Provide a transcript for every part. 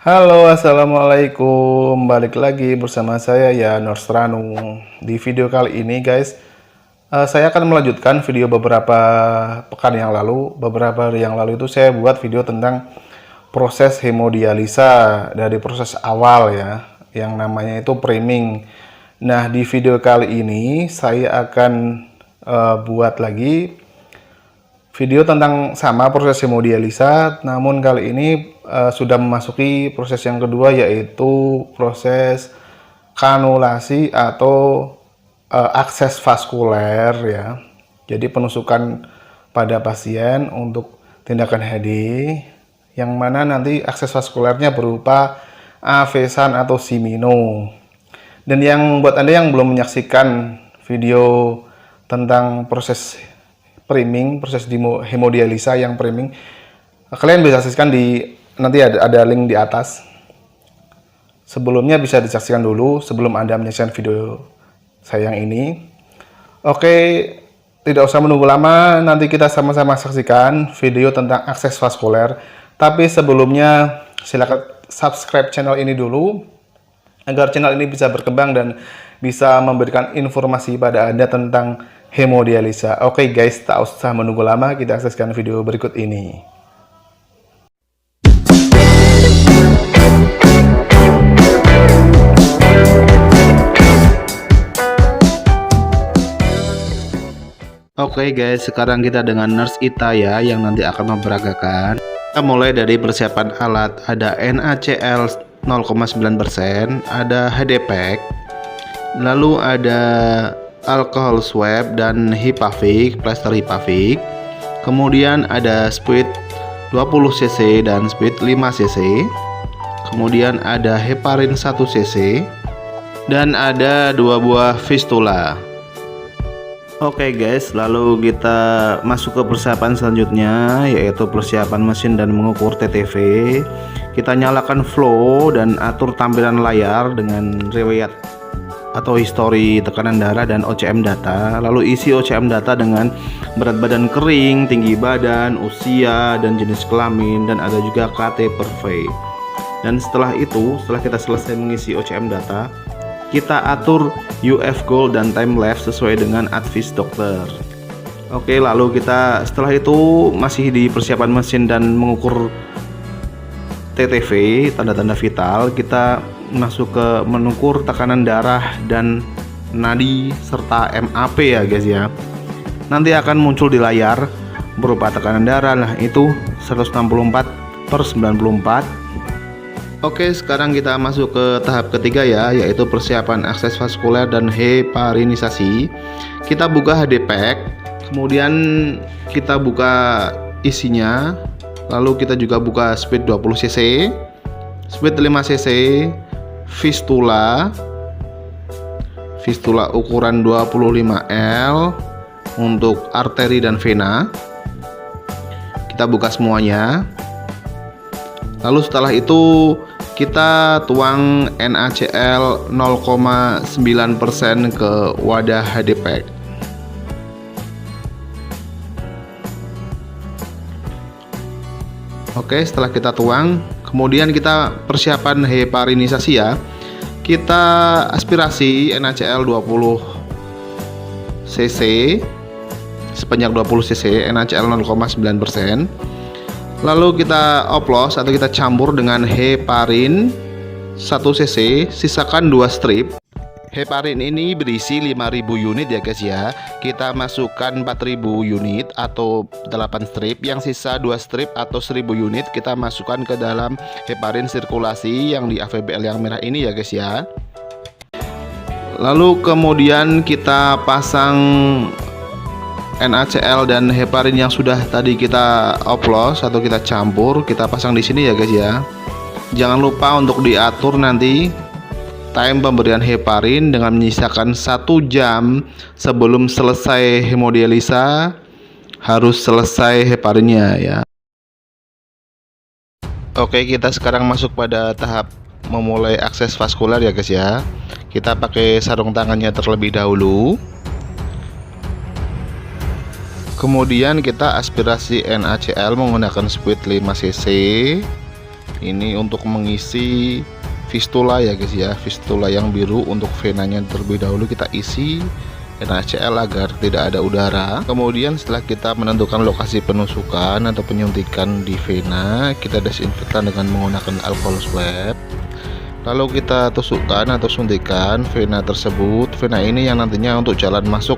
Halo, assalamualaikum. Balik lagi bersama saya ya Nostranu. Di video kali ini, guys, saya akan melanjutkan video beberapa pekan yang lalu. Beberapa hari yang lalu itu saya buat video tentang proses hemodialisa dari proses awal ya, yang namanya itu priming. Nah, di video kali ini saya akan buat lagi video tentang sama proses hemodialisa, namun kali ini sudah memasuki proses yang kedua, yaitu proses kanulasi atau akses vaskuler ya. Jadi penusukan pada pasien untuk tindakan HD, yang mana nanti akses vaskulernya berupa avesan atau simino. Dan yang buat Anda yang belum menyaksikan video tentang proses priming, proses hemodialisa yang priming, kalian bisa saksikan nanti ada link di atas. Sebelumnya bisa disaksikan dulu sebelum Anda menyaksikan video saya yang ini. Oke, tidak usah menunggu lama, nanti kita sama-sama saksikan video tentang akses vaskuler. Tapi sebelumnya silakan subscribe channel ini dulu agar channel ini bisa berkembang dan bisa memberikan informasi pada Anda tentang hemodialisa. Oke guys, tak usah menunggu lama, kita saksikan video berikut ini. Oke guys, sekarang kita dengan Nurse Ita ya, yang nanti akan memperagakan. Kita mulai dari persiapan alat. Ada NaCl 0,9%, ada HD pack, lalu ada alcohol swab dan Hipavik, plaster Hipavik. Kemudian ada speed 20 cc dan speed 5 cc. Kemudian ada heparin 1 cc dan ada 2 buah fistula. Oke guys, lalu kita masuk ke persiapan selanjutnya, yaitu persiapan mesin dan mengukur TTV. Kita nyalakan flow dan atur tampilan layar dengan riwayat atau histori tekanan darah dan OCM data. Lalu isi OCM data dengan berat badan kering, tinggi badan, usia, dan jenis kelamin, dan ada juga KT per V. Dan setelah itu, setelah kita selesai mengisi OCM data, kita atur UF goal dan time lapse sesuai dengan advice dokter. Oke, lalu kita setelah itu masih di persiapan mesin dan mengukur TTV, tanda-tanda vital. Kita masuk ke mengukur tekanan darah dan nadi serta MAP ya guys ya. Nanti akan muncul di layar berupa tekanan darah, nah itu 164/94. Oke, sekarang kita masuk ke tahap ketiga ya, yaitu persiapan akses vaskuler dan heparinisasi. Kita buka HD pack, kemudian kita buka isinya, lalu kita juga buka speed 20 cc, speed 5 cc, fistula ukuran 25 L untuk arteri dan vena. Kita buka semuanya. Lalu setelah itu kita tuang NaCl 0,9% ke wadah HD pack. Oke, setelah kita tuang, kemudian kita persiapan heparinisasi ya. Kita aspirasi NaCl 20 cc sebanyak 20 cc, NaCl 0,9%. Lalu kita oplos atau kita campur dengan heparin 1 cc, sisakan 2 strip. Heparin ini berisi 5000 unit ya guys ya. Kita masukkan 4000 unit atau 8 strip, yang sisa 2 strip atau 1000 unit kita masukkan ke dalam heparin sirkulasi yang di AVBL yang merah ini ya guys ya. Lalu kemudian kita pasang NaCl dan heparin yang sudah tadi kita oplos atau kita campur, kita pasang di sini ya guys ya. Jangan lupa untuk diatur nanti time pemberian heparin dengan menyisakan 1 jam sebelum selesai hemodialisa, harus selesai heparinnya ya. Oke, kita sekarang masuk pada tahap memulai akses vaskuler ya guys ya. Kita pakai sarung tangannya terlebih dahulu. Kemudian kita aspirasi NaCl menggunakan speed 5 cc. Ini untuk mengisi fistula ya guys ya, fistula yang biru. Untuk venanya terlebih dahulu kita isi NaCl agar tidak ada udara. Kemudian setelah kita menentukan lokasi penusukan atau penyuntikan di vena, kita desinfektan dengan menggunakan alkohol swab. Lalu kita tusukkan atau suntikan vena tersebut. Vena ini yang nantinya untuk jalan masuk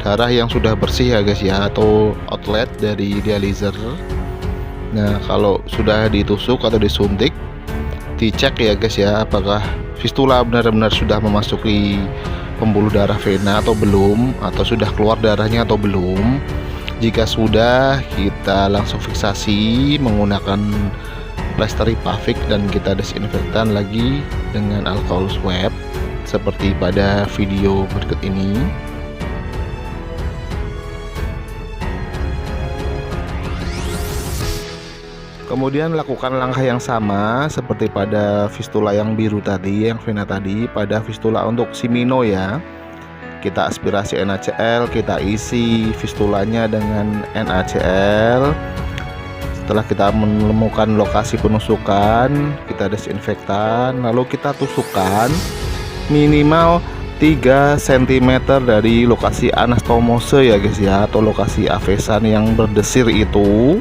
darah yang sudah bersih ya guys ya, atau outlet dari dializer. Nah, kalau sudah ditusuk atau disuntik, dicek ya guys ya, apakah fistula benar-benar sudah memasuki pembuluh darah vena atau belum, atau sudah keluar darahnya atau belum. Jika sudah, kita langsung fiksasi menggunakan plester Ripavik dan kita desinfektan lagi dengan alkohol swab seperti pada video berikut ini. Kemudian lakukan langkah yang sama seperti pada fistula yang biru tadi, yang vena tadi, pada fistula untuk Shimano ya. Kita aspirasi NaCl, kita isi fistulanya dengan NaCl. Setelah kita menemukan lokasi penusukan, kita desinfektan, lalu kita tusukkan minimal 3 cm dari lokasi anastomose ya guys ya, atau lokasi avesan yang berdesir itu.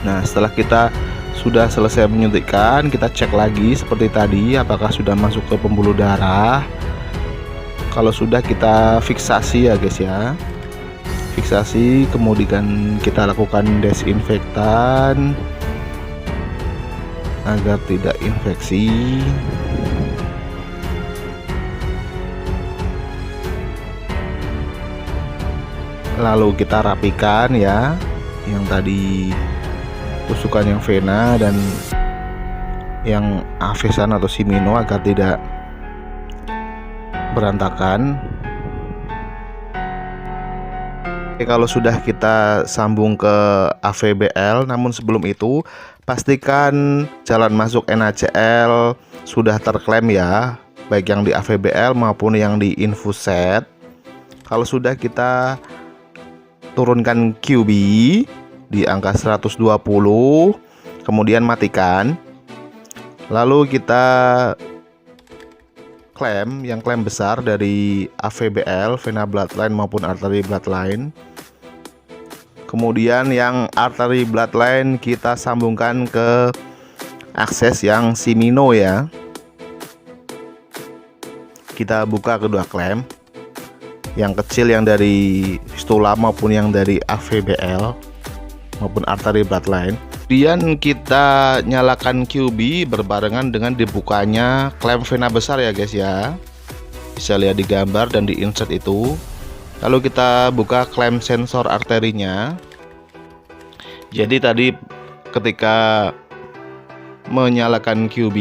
Nah, setelah kita sudah selesai menyuntikkan, kita cek lagi seperti tadi apakah sudah masuk ke pembuluh darah. Kalau sudah, kita fiksasi ya guys ya, fiksasi, kemudian kita lakukan desinfektan agar tidak infeksi. Lalu kita rapikan ya, yang tadi tusukan yang vena dan yang avesan atau Shimano agar tidak berantakan. Oke, kalau sudah kita sambung ke AVBL, namun sebelum itu pastikan jalan masuk NaCl sudah terklaim ya, baik yang di AVBL maupun yang di infuset. Kalau sudah, kita turunkan QB di angka 120, kemudian matikan. Lalu kita klaim yang klaim besar dari AVBL, vena bloodline maupun artery bloodline. Kemudian yang artery bloodline kita sambungkan ke akses yang Shimano ya. Kita buka kedua klaim, yang kecil yang dari fistula maupun yang dari AVBL maupun artery bloodline. Kemudian kita nyalakan QB berbarengan dengan dibukanya klem vena besar ya guys ya. Bisa lihat di gambar dan di insert itu. Lalu kita buka klem sensor arterinya. Jadi tadi ketika menyalakan QB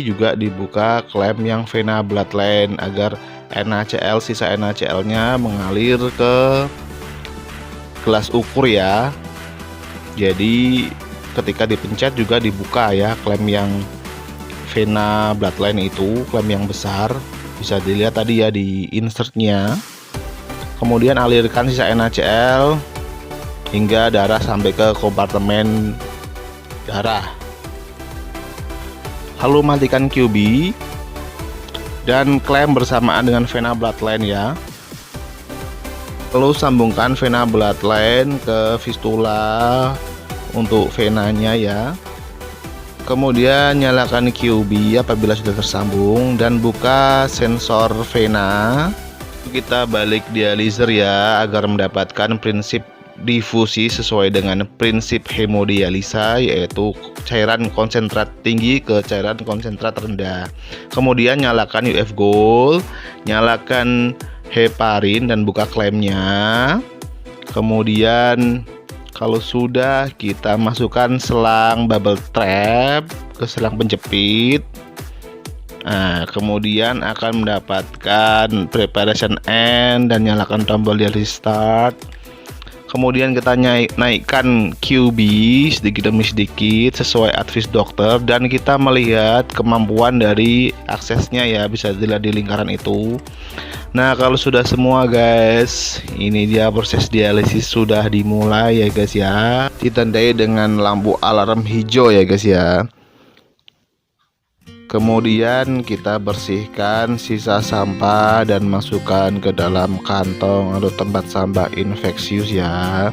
juga dibuka klem yang vena bloodline agar NaCl, sisa NaCl-nya mengalir ke gelas ukur ya. Jadi ketika dipencet juga dibuka ya klem yang vena bloodline itu, klem yang besar, bisa dilihat tadi ya di insertnya. Kemudian alirkan sisa NaCl hingga darah sampai ke kompartemen darah. Lalu matikan QB dan klem bersamaan dengan vena bloodline ya. Lalu sambungkan vena bloodline ke fistula untuk venanya ya. Kemudian nyalakan QB apabila sudah tersambung dan buka sensor vena. Kita balik dializer ya agar mendapatkan prinsip difusi sesuai dengan prinsip hemodialisa, yaitu cairan konsentrat tinggi ke cairan konsentrat rendah. Kemudian nyalakan UF Gold, nyalakan heparin dan buka klemnya. Kemudian kalau sudah, kita masukkan selang bubble trap ke selang penjepit. Nah, kemudian akan mendapatkan preparation end dan nyalakan tombol dialisis start. Kemudian kita naikkan QB sedikit demi sedikit sesuai advis dokter, dan kita melihat kemampuan dari aksesnya ya, bisa dilihat di lingkaran itu. Nah, kalau sudah semua guys, ini dia proses dialisis sudah dimulai ya guys ya. Ditandai dengan lampu alarm hijau ya guys ya. Kemudian kita bersihkan sisa sampah dan masukkan ke dalam kantong atau tempat sampah infeksius ya.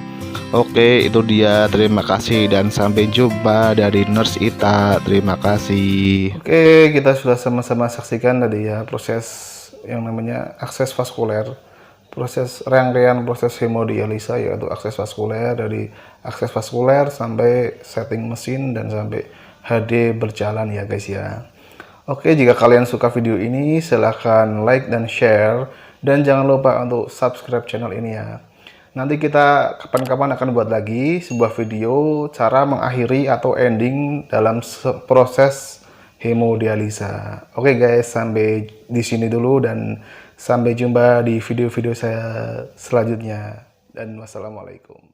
Oke, itu dia. Terima kasih dan sampai jumpa dari Nurse Ita. Terima kasih. Oke, kita sudah sama-sama saksikan tadi ya proses yang namanya akses vaskuler. Proses rangkaian proses hemodialisa yaitu akses vaskuler, dari akses vaskuler sampai setting mesin dan sampai HD berjalan ya guys ya. Oke, jika kalian suka video ini silahkan like dan share dan jangan lupa untuk subscribe channel ini ya. Nanti kita kapan-kapan akan buat lagi sebuah video cara mengakhiri atau ending dalam proses hemodialisa. Oke guys, sampai di sini dulu dan sampai jumpa di video-video saya selanjutnya. Dan wassalamualaikum.